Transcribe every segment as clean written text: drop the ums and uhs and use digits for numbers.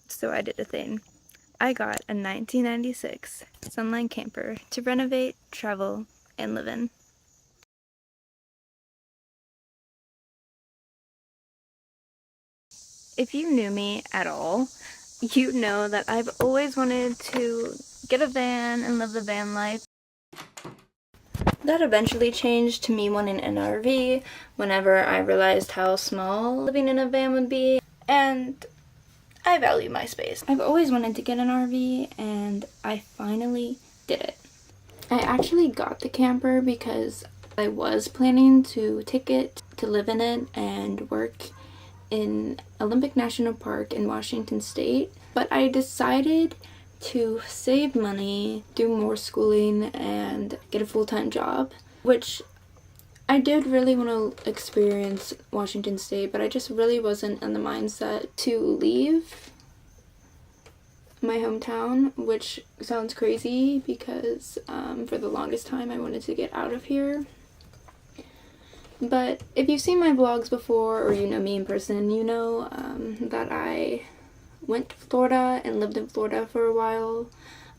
So I did a thing. I got a 1996 Sunline Camper to renovate, travel, and live in. If you knew me at all, you know that I've always wanted to get a van and live the van life. That eventually changed to me wanting an RV whenever I realized how small living in a van would be, and I value my space. I've always wanted to get an RV, and I finally did it. I actually got the camper because I was planning to take it to live in it and work in Olympic National Park in Washington State, but I decided to save money, do more schooling, and get a full-time job, which I did really want to experience Washington State, but I just really wasn't in the mindset to leave my hometown, which sounds crazy because for the longest time I wanted to get out of here. But if you've seen my vlogs before, or you know me in person, you know that I went to Florida and lived in Florida for a while.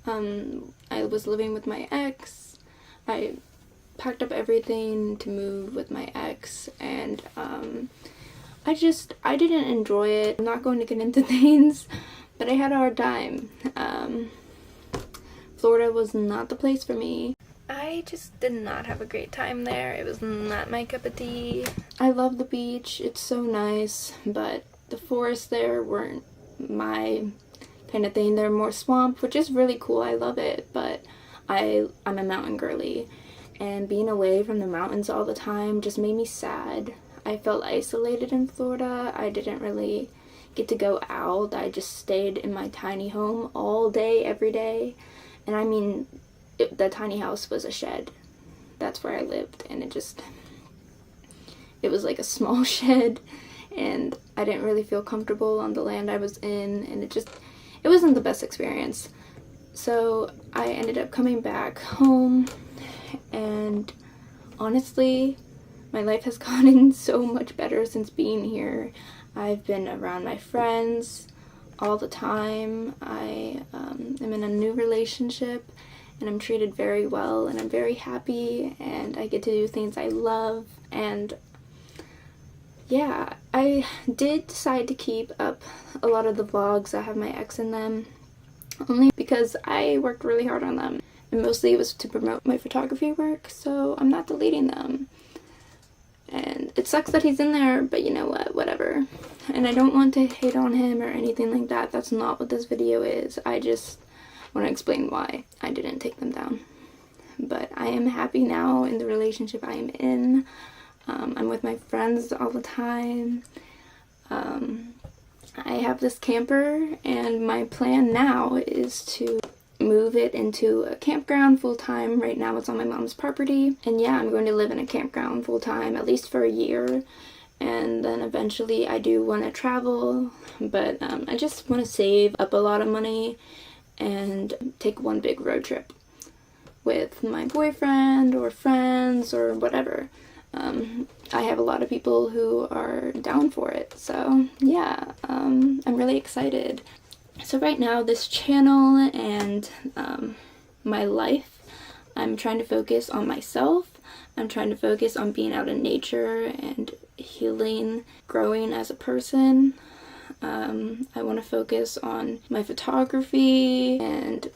I was living with my ex. I packed up everything to move with my ex, and I didn't enjoy it. I'm not going to get into things, but I had a hard time. Florida was not the place for me. I just did not have a great time there. It was not my cup of tea. I love the beach, it's so nice, but the forests there weren't my kind of thing. They're more swamp, which is really cool. I love it, but I'm a mountain girly, and being away from the mountains all the time just made me sad. I felt isolated in Florida. I didn't really get to go out. I just stayed in my tiny home all day, every day. And I mean, the tiny house was a shed. That's where I lived, and it was like a small shed, and I didn't really feel comfortable on the land I was in, and it wasn't the best experience. So I ended up coming back home, and honestly, my life has gotten so much better since being here. I've been around my friends all the time. I am in a new relationship, and I'm treated very well, and I'm very happy, and I get to do things I love. And yeah, I did decide to keep up a lot of the vlogs that have my ex in them, only because I worked really hard on them, and mostly it was to promote my photography work, so I'm not deleting them. And it sucks that he's in there, but you know what, whatever. And I don't want to hate on him or anything like that. That's not what this video is. I just want to explain why I didn't take them down. But I am happy now in the relationship I am in. I'm with my friends all the time. I have this camper, and my plan now is to move it into a campground full-time. Right now it's on my mom's property, and yeah, I'm going to live in a campground full-time, at least for a year, and then eventually I do want to travel, but I just want to save up a lot of money and take one big road trip with my boyfriend or friends or whatever. I have a lot of people who are down for it, so yeah, I'm really excited. So right now, this channel and my life, I'm trying to focus on myself. I'm trying to focus on being out in nature and healing, growing as a person. I want to focus on my photography and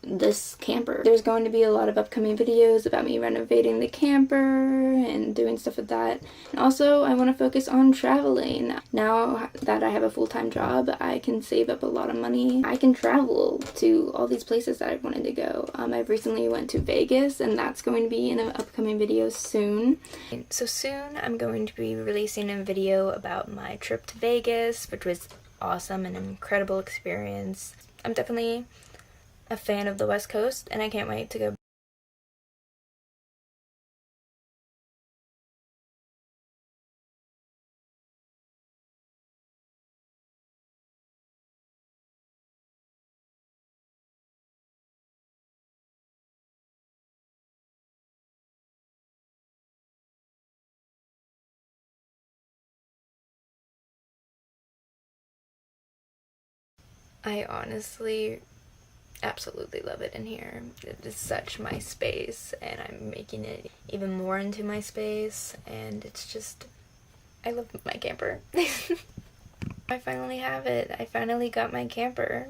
this camper. There's going to be a lot of upcoming videos about me renovating the camper and doing stuff with that. And also, I want to focus on traveling. Now that I have a full-time job, I can save up a lot of money. I can travel to all these places that I've wanted to go. I've recently went to Vegas, and that's going to be in an upcoming video soon. So soon I'm going to be releasing a video about my trip to Vegas, which was awesome and an incredible experience. I'm definitely a fan of the West Coast, and I can't wait to go. I honestly absolutely love it in here. It is such my space, and I'm making it even more into my space, and it's just, I love my camper. I finally have it. I finally got my camper.